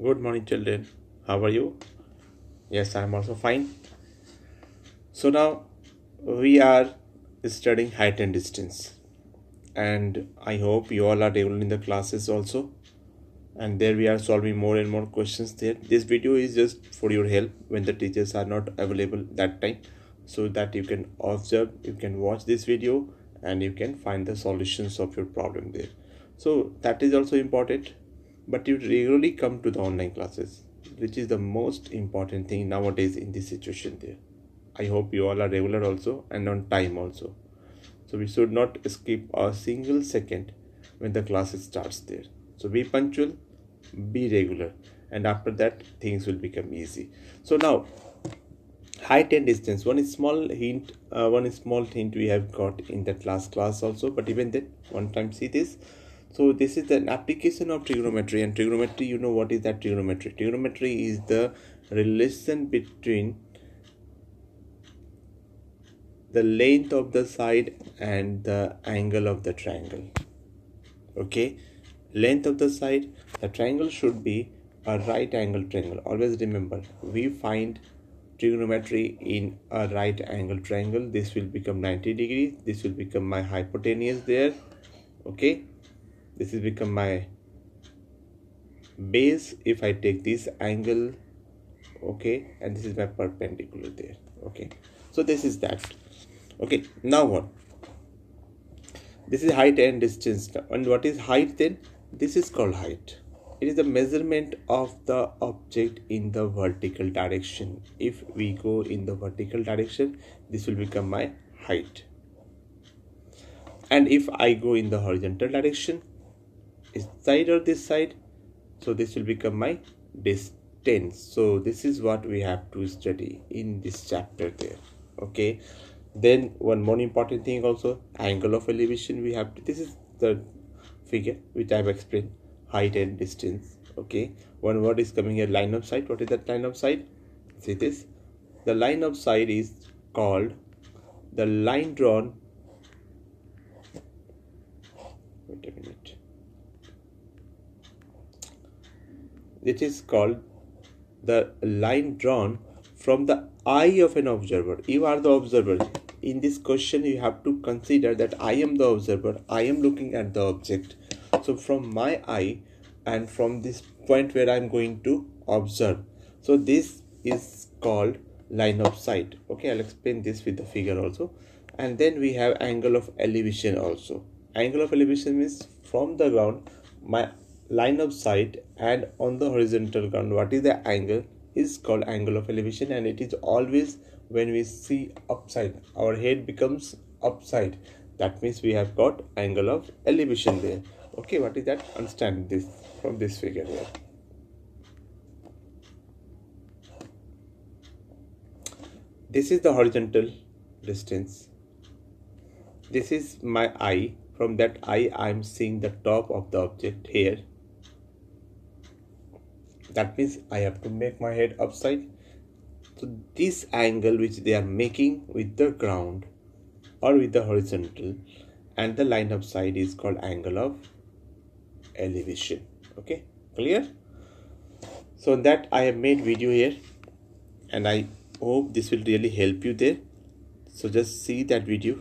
Good morning, children. How are you? Yes, I'm also fine. So now we are studying height and distance, and I hope you all are regular in the classes also. And there we are solving more and more questions there. This video is just for your help when the teachers are not available that time, so that you can observe, you can watch this video, and you can find the solutions of your problem there. So that is also important. But you regularly come to the online classes, which is the most important thing nowadays in this situation there. I hope you all are regular also and on time also. So we should not skip a single second when the class starts there. So be punctual, be regular, and after that things will become easy. So now height and distance. One small hint we have got in that last class also. But even then, one time see this. So this is an application of trigonometry, and trigonometry, you know what is that trigonometry? Trigonometry is the relation between the length of the side and the angle of the triangle. Okay, length of the side, the triangle should be a right angle triangle. Always remember, we find trigonometry in a right angle triangle. This will become 90 degrees. This will become my hypotenuse there. Okay, this will become my base if I take this angle. Okay, and this is my perpendicular there. Okay, so this is that. Okay, now what? This is height and distance. And what is height then? This is called height. It is the measurement of the object in the vertical direction. If we go in the vertical direction, this will become my height. And if I go in the horizontal direction, this side or this side, so this will become my distance. So this is what we have to study in this chapter there. Okay, then one more important thing also, angle of elevation we have to, this is the figure which I have explained, height and distance. Okay, one word is coming here, line of sight. What is that line of sight? See this, the line of sight is called the line drawn, wait a minute, it is called the line drawn from the eye of an observer. You are the observer. In this question, you have to consider that I am the observer. I am looking at the object. So from my eye and from this point where I am going to observe. So this is called line of sight. Okay, I'll explain this with the figure also. And then we have angle of elevation also. Angle of elevation means from the ground, my line of sight, and on the horizontal ground, what is the angle is called angle of elevation. And it is always when we see upside, our head becomes upside, that means we have got angle of elevation there. Okay, what is that? Understand this from this figure here. This is the horizontal distance. This is my eye. From that eye, I am seeing the top of the object here. That means I have to make my head upside. So this angle which they are making with the ground or with the horizontal and the line of sight is called angle of elevation. Okay, clear? So that I have made video here, and I hope this will really help you there. So just see that video.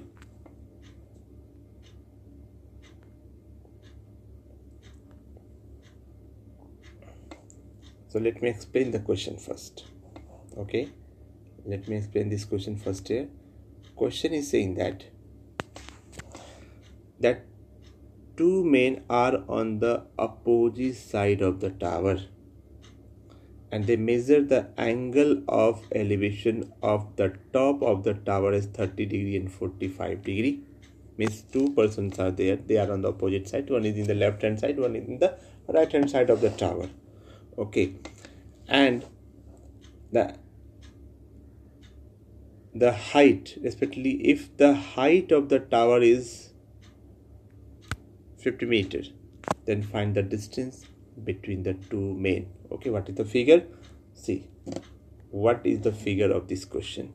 So let me explain the question first. Okay, let me explain this question first here. Question is saying that two men are on the opposite side of the tower, and they measure the angle of elevation of the top of the tower is 30 degree and 45 degree. Means two persons are there. They are on the opposite side. One is in the left hand side, one is in the right hand side of the tower. Okay, and the height, especially if the height of the tower is 50 meters, then find the distance between the two men. Okay, what is the figure? See, what is the figure of this question?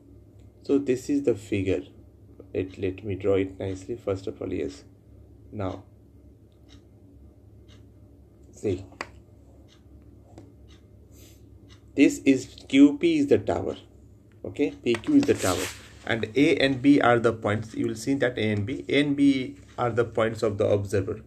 So this is the figure. Let me draw it nicely. First of all, yes. Now, see, this is QP is the tower. Okay, PQ is the tower, and A and B are the points. You will see that A and B are the points of the observer.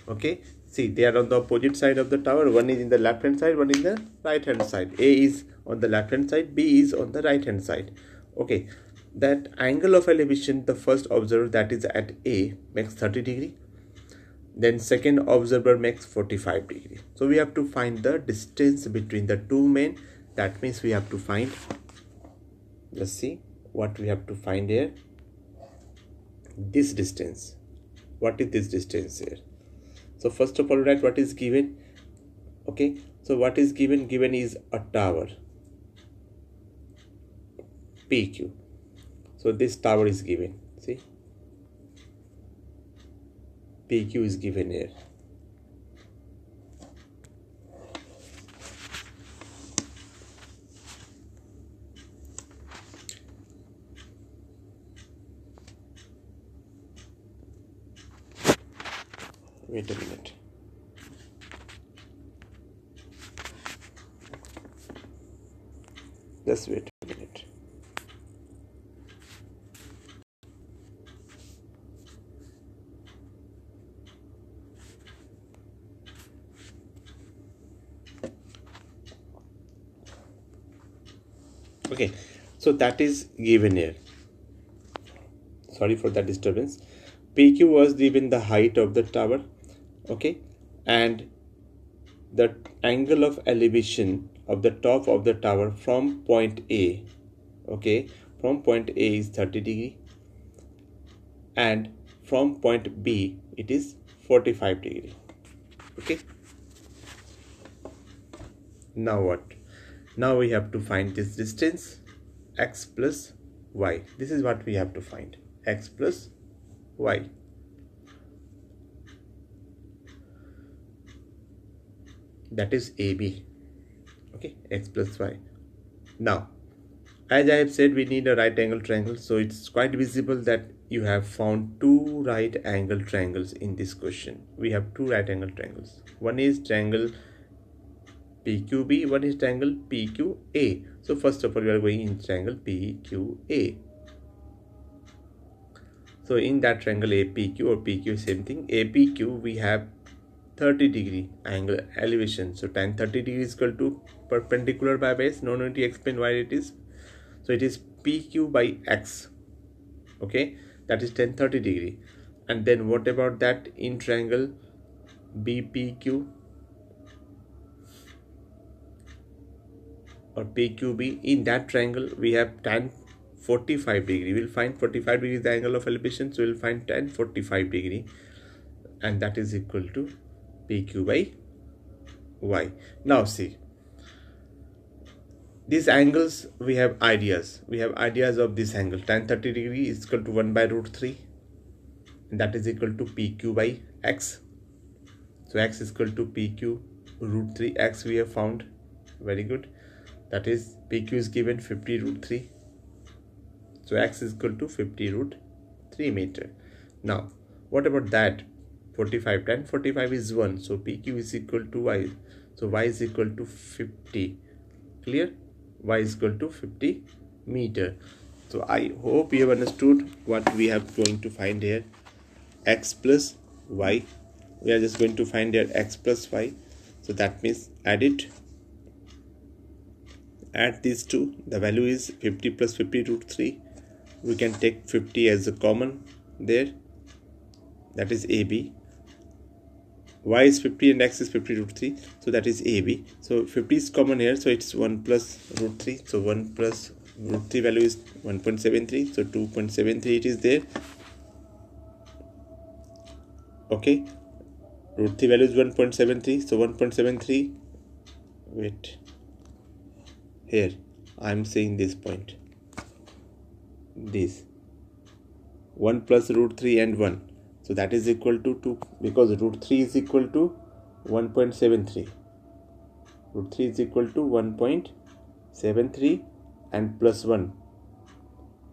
Okay, see, they are on the opposite side of the tower. One is in the left hand side, one is the right hand side. A is on the left hand side, B is on the right hand side. Okay, that angle of elevation, the first observer that is at A makes 30°, then second observer makes 45°. So we have to find the distance between the two men. That means we have to find, let's see what we have to find here. This distance, what is this distance here? So first of all, write what is given. Okay, so what is given? Given is a tower PQ. So this tower is given. See, PQ is given here. Wait a minute. Just wait a minute. Okay, so that is given here. Sorry for that disturbance. PQ was given the height of the tower. Okay, and the angle of elevation of the top of the tower from point A. Okay, from point A is 30°, and from point B it is 45°. Okay, now what? Now we have to find this distance, x plus y. This is what we have to find, x plus y. That is AB. Okay, x plus y. Now, as I have said, we need a right angle triangle. So it's quite visible that you have found two right angle triangles in this question. We have two right angle triangles. One is triangle PQB, one is triangle PQA. So first of all, we are going in triangle PQA. So in that triangle APQ or PQ, same thing. APQ, we have 30° angle elevation. So tan 30° is equal to perpendicular by base. No need to explain why it is. So it is PQ by X. Okay, that is tan 30°. And then what about that in triangle BPQ or PQB? In that triangle we have tan 45°. We'll find 45° is the angle of elevation. So we'll find tan 45°, and that is equal to PQ by Y. Now see, these angles, we have ideas. We have ideas of this angle. Tan 30° is equal to 1 by root 3, and that is equal to PQ by X. So X is equal to PQ root 3. X we have found. Very good. That is PQ is given 50 root 3. So X is equal to 50 root 3 meter. Now, what about that? 45, tan 45 is 1. So PQ is equal to Y. So Y is equal to 50. Clear? Y is equal to 50 meter. So I hope you have understood what we have going to find here. X plus Y. We are just going to find here X plus Y. So that means add it. Add these two. The value is 50 plus 50 root 3. We can take 50 as a common there. That is AB. Y is 50 and X is 50 root 3. So that is AB. So 50 is common here. So it's 1 plus root 3. So 1 plus root 3 value is 1.73. So 2.73 it is there. Okay. Root 3 value is 1.73. So 1.73. Wait. Here. I am saying this point. This. 1 plus root 3 and 1. So that is equal to 2, because root 3 is equal to 1.73. Root 3 is equal to 1.73 and plus 1.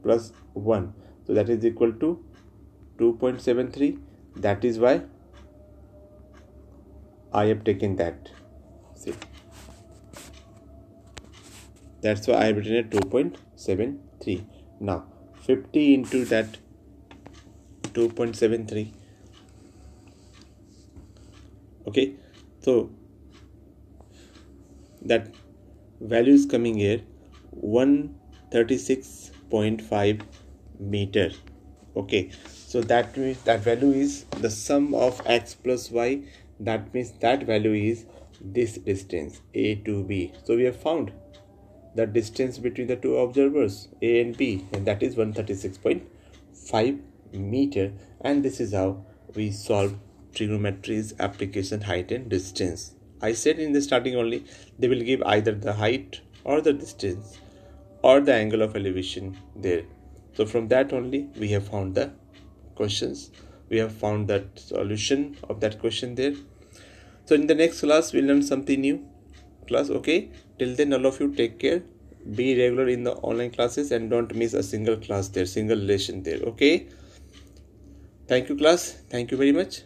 Plus 1. So that is equal to 2.73. That is why I have taken that. See. That's why I have written it 2.73. Now 50 into that 2.73. Okay, so that value is coming here 136.5 meter. Okay, so that means that value is the sum of x plus y. That means that value is this distance a to b. So we have found the distance between the two observers a and b, and that is 136.5 meter. And this is how we solve trigonometry's application height and distance. I said in the starting only they will give either the height or the distance or the angle of elevation there. So from that only we have found the questions. We have found that solution of that question there. So in the next class we'll learn something new class. Okay, till then all of you take care, be regular in the online classes and don't miss a single class there, single lesson there. Okay, thank you class, thank you very much.